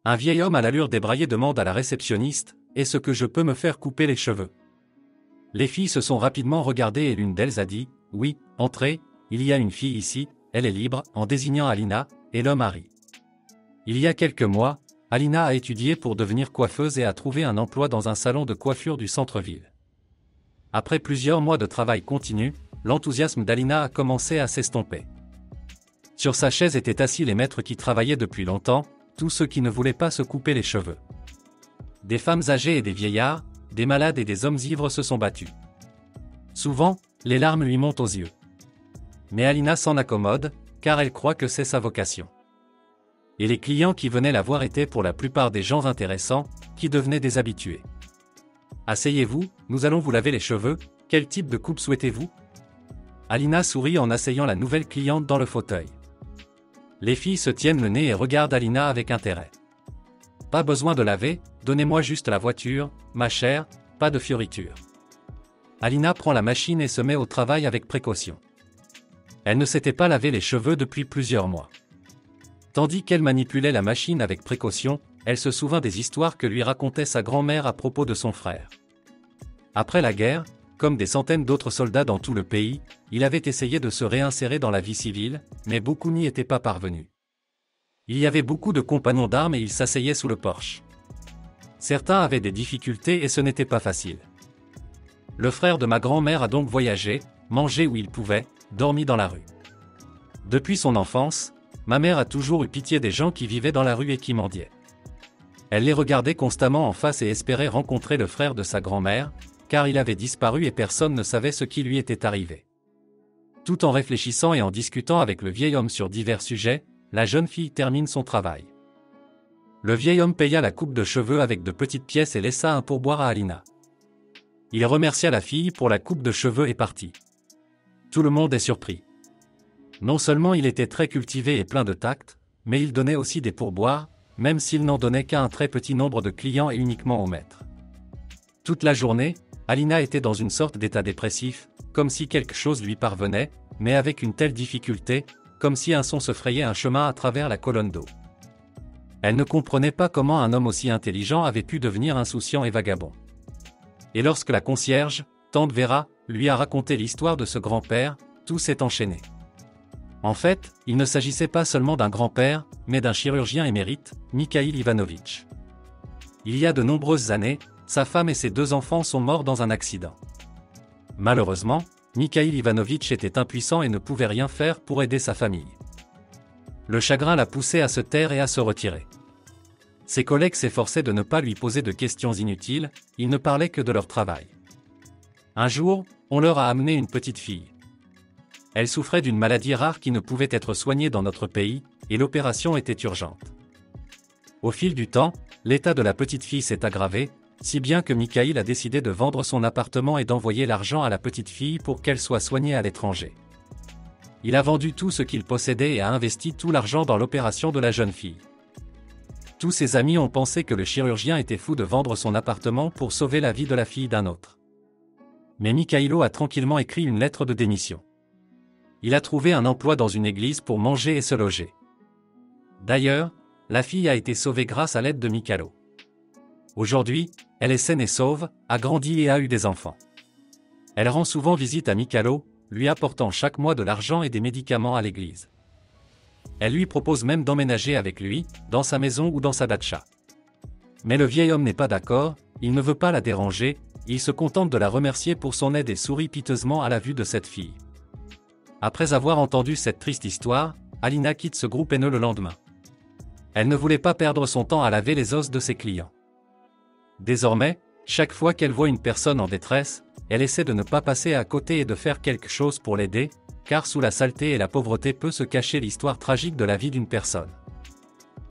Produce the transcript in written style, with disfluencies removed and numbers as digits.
Un vieil homme à l'allure débraillée demande à la réceptionniste « Est-ce que je peux me faire couper les cheveux ?» Les filles se sont rapidement regardées et l'une d'elles a dit « Oui, entrez, il y a une fille ici, elle est libre » en désignant Alina, et l'homme a ri. Il y a quelques mois, Alina a étudié pour devenir coiffeuse et a trouvé un emploi dans un salon de coiffure du centre-ville. Après plusieurs mois de travail continu, l'enthousiasme d'Alina a commencé à s'estomper. Sur sa chaise étaient assis les maîtres qui travaillaient depuis longtemps, tous ceux qui ne voulaient pas se couper les cheveux. Des femmes âgées et des vieillards, des malades et des hommes ivres se sont battus. Souvent, les larmes lui montent aux yeux. Mais Alina s'en accommode, car elle croit que c'est sa vocation. Et les clients qui venaient la voir étaient pour la plupart des gens intéressants, qui devenaient des habitués. Asseyez-vous, nous allons vous laver les cheveux, quel type de coupe souhaitez-vous ? Alina sourit en asseyant la nouvelle cliente dans le fauteuil. Les filles se tiennent le nez et regardent Alina avec intérêt. Pas besoin de laver, donnez-moi juste la voiture, ma chère, pas de fioritures. Alina prend la machine et se met au travail avec précaution. Elle ne s'était pas lavé les cheveux depuis plusieurs mois. Tandis qu'elle manipulait la machine avec précaution, elle se souvint des histoires que lui racontait sa grand-mère à propos de son frère. Après la guerre, comme des centaines d'autres soldats dans tout le pays, il avait essayé de se réinsérer dans la vie civile, mais beaucoup n'y étaient pas parvenus. Il y avait beaucoup de compagnons d'armes et ils s'asseyaient sous le porche. Certains avaient des difficultés et ce n'était pas facile. Le frère de ma grand-mère a donc voyagé, mangé où il pouvait, dormi dans la rue. Depuis son enfance, ma mère a toujours eu pitié des gens qui vivaient dans la rue et qui mendiaient. Elle les regardait constamment en face et espérait rencontrer le frère de sa grand-mère, car il avait disparu et personne ne savait ce qui lui était arrivé. Tout en réfléchissant et en discutant avec le vieil homme sur divers sujets, la jeune fille termine son travail. Le vieil homme paya la coupe de cheveux avec de petites pièces et laissa un pourboire à Alina. Il remercia la fille pour la coupe de cheveux et partit. Tout le monde est surpris. Non seulement il était très cultivé et plein de tact, mais il donnait aussi des pourboires, même s'il n'en donnait qu'à un très petit nombre de clients et uniquement au maître. Toute la journée, Alina était dans une sorte d'état dépressif, comme si quelque chose lui parvenait, mais avec une telle difficulté, comme si un son se frayait un chemin à travers la colonne d'eau. Elle ne comprenait pas comment un homme aussi intelligent avait pu devenir insouciant et vagabond. Et lorsque la concierge, tante Vera, lui a raconté l'histoire de ce grand-père, tout s'est enchaîné. En fait, il ne s'agissait pas seulement d'un grand-père, mais d'un chirurgien émérite, Mikhail Ivanovitch. Il y a de nombreuses années, sa femme et ses 2 enfants sont morts dans un accident. Malheureusement, Mikhail Ivanovitch était impuissant et ne pouvait rien faire pour aider sa famille. Le chagrin l'a poussé à se taire et à se retirer. Ses collègues s'efforçaient de ne pas lui poser de questions inutiles, ils ne parlaient que de leur travail. Un jour, on leur a amené une petite fille. Elle souffrait d'une maladie rare qui ne pouvait être soignée dans notre pays, et l'opération était urgente. Au fil du temps, l'état de la petite fille s'est aggravé, si bien que Mikhail a décidé de vendre son appartement et d'envoyer l'argent à la petite fille pour qu'elle soit soignée à l'étranger. Il a vendu tout ce qu'il possédait et a investi tout l'argent dans l'opération de la jeune fille. Tous ses amis ont pensé que le chirurgien était fou de vendre son appartement pour sauver la vie de la fille d'un autre. Mais Mikhailo a tranquillement écrit une lettre de démission. Il a trouvé un emploi dans une église pour manger et se loger. D'ailleurs, la fille a été sauvée grâce à l'aide de Mikhailo. Aujourd'hui, elle est saine et sauve, a grandi et a eu des enfants. Elle rend souvent visite à Mikhailo, lui apportant chaque mois de l'argent et des médicaments à l'église. Elle lui propose même d'emménager avec lui, dans sa maison ou dans sa datcha. Mais le vieil homme n'est pas d'accord, il ne veut pas la déranger, il se contente de la remercier pour son aide et sourit piteusement à la vue de cette fille. Après avoir entendu cette triste histoire, Alina quitte ce groupe haineux le lendemain. Elle ne voulait pas perdre son temps à laver les os de ses clients. Désormais, chaque fois qu'elle voit une personne en détresse, elle essaie de ne pas passer à côté et de faire quelque chose pour l'aider, car sous la saleté et la pauvreté peut se cacher l'histoire tragique de la vie d'une personne.